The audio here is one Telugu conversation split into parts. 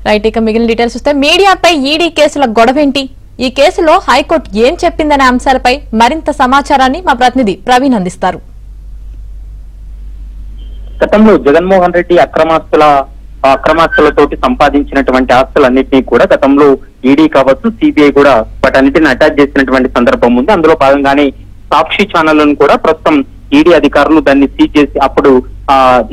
రైట్, ఇక మిగిలిన డీటెయిల్స్ వస్తే మీడియాపై ఈడీ కేసుల గొడవేంటి, ఈ కేసులో హైకోర్టు ఏం చెప్పిందనే అంశాలపై మరింత సమాచారాన్ని మా ప్రతినిధి ప్రవీణ్ అందిస్తారు. గతంలో జగన్మోహన్ రెడ్డి అక్రమాస్తులతోటి సంపాదించినటువంటి ఆస్తులన్నింటినీ కూడా గతంలో ఈడీ కావచ్చు, సిబిఐ కూడా వాటన్నిటిని అటాచ్ చేసినటువంటి సందర్భం ఉంది. అందులో భాగంగానే సాక్షి ఛానళ్లను కూడా ప్రస్తుతం ఈడీ అధికారులు దాన్ని సీజ్ చేసి అప్పుడు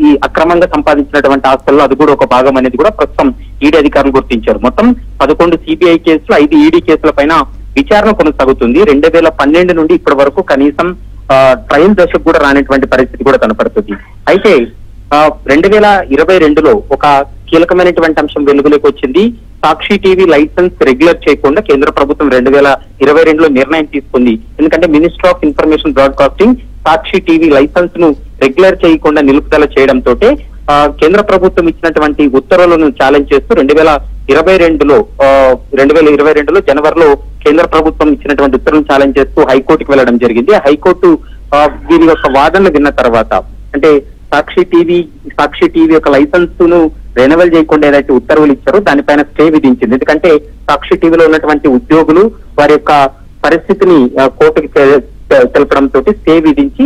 ఈ అక్రమంగా సంపాదించినటువంటి ఆస్తుల్లో అది కూడా ఒక భాగం అనేది కూడా ప్రస్తుతం ఈడీ అధికారులు గుర్తించారు. మొత్తం 11 సిబిఐ కేసులు, 5 ఈడీ కేసుల పైన విచారణ కొనసాగుతుంది. 2012 నుండి ఇప్పటి వరకు కనీసం ట్రయల్ దశకు కూడా రానటువంటి పరిస్థితి కూడా కనపడుతుంది. అయితే 2022లో ఒక కీలకమైనటువంటి అంశం వెలుగులోకి వచ్చింది. సాక్షి టీవీ లైసెన్స్ రెగ్యులర్ చేయకుండా కేంద్ర ప్రభుత్వం 2022లో నిర్ణయం తీసుకుంది. ఎందుకంటే minister of information broadcasting Sakshi TV license ను రెగ్యులర్ చేయకుండా నిలుపుదల చేయడంతో కేంద్ర ప్రభుత్వం ఇచ్చినటువంటి ఉత్తర్వులను ఛాలెంజ్ చేస్తూ 2022లో జనవరిలో కేంద్ర ప్రభుత్వం ఇచ్చినటువంటి ఉత్తర్వులను ఛాలెంజ్ చేస్తూ హైకోర్టుకు వెళ్లడం జరిగింది. హైకోర్టు వీరి యొక్క వాదనలు విన్న తర్వాత, అంటే సాక్షి టీవీ యొక్క లైసెన్స్ ను రెన్యువల్ చేయకుండా ఏదైతే ఉత్తర్వులు ఇచ్చారో దానిపైన స్టే విధించింది. ఎందుకంటే సాక్షి టీవీలో ఉన్నటువంటి ఉద్యోగులు వారి యొక్క పరిస్థితిని కోర్టుకి తెలపడంతో స్టే విధించి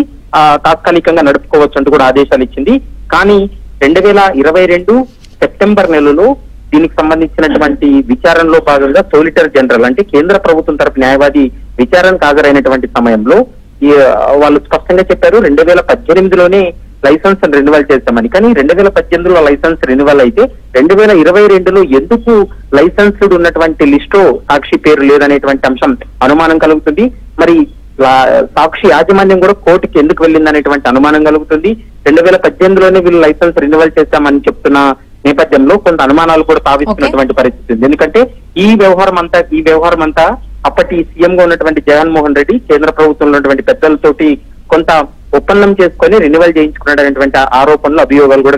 తాత్కాలికంగా నడుపుకోవచ్చు అంటూ కూడా ఆదేశాలు ఇచ్చింది. కానీ 2022 సెప్టెంబర్ నెలలో దీనికి సంబంధించినటువంటి విచారణలో భాగంగా సోలిసిటర్ జనరల్, అంటే కేంద్ర ప్రభుత్వం తరపు న్యాయవాది విచారణకు హాజరైనటువంటి సమయంలో వాళ్ళు స్పష్టంగా చెప్పారు 2018లోనే లైసెన్స్ రెన్యువల్ చేస్తామని. కానీ 2018లో లైసెన్స్ రెన్యువల్ అయితే 2022లో ఎందుకు లైసెన్స్డ్ ఉన్నటువంటి లిస్టో సాక్షి పేరు లేదనేటువంటి అంశం అనుమానం కలుగుతుంది. మరి సాక్షి యాజమాన్యం కూడా కోర్టుకి ఎందుకు వెళ్ళిందనేటువంటి అనుమానం కలుగుతుంది. 2018లోనే వీళ్ళు లైసెన్స్ రెన్యువల్ చేస్తామని చెప్తున్న నేపథ్యంలో కొంత అనుమానాలు కూడా తావిస్తున్నటువంటి పరిస్థితి ఉంది. ఎందుకంటే ఈ వ్యవహారం అంతా అప్పటి సీఎం గా ఉన్నటువంటి జగన్మోహన్ రెడ్డి కేంద్ర ప్రభుత్వంలో ఉన్నటువంటి పెద్దలతోటి కొంత ఒప్పందం చేసుకొని రెన్యువల్ చేయించుకున్నటువంటి ఆరోపణలు, అభియోగాలు కూడా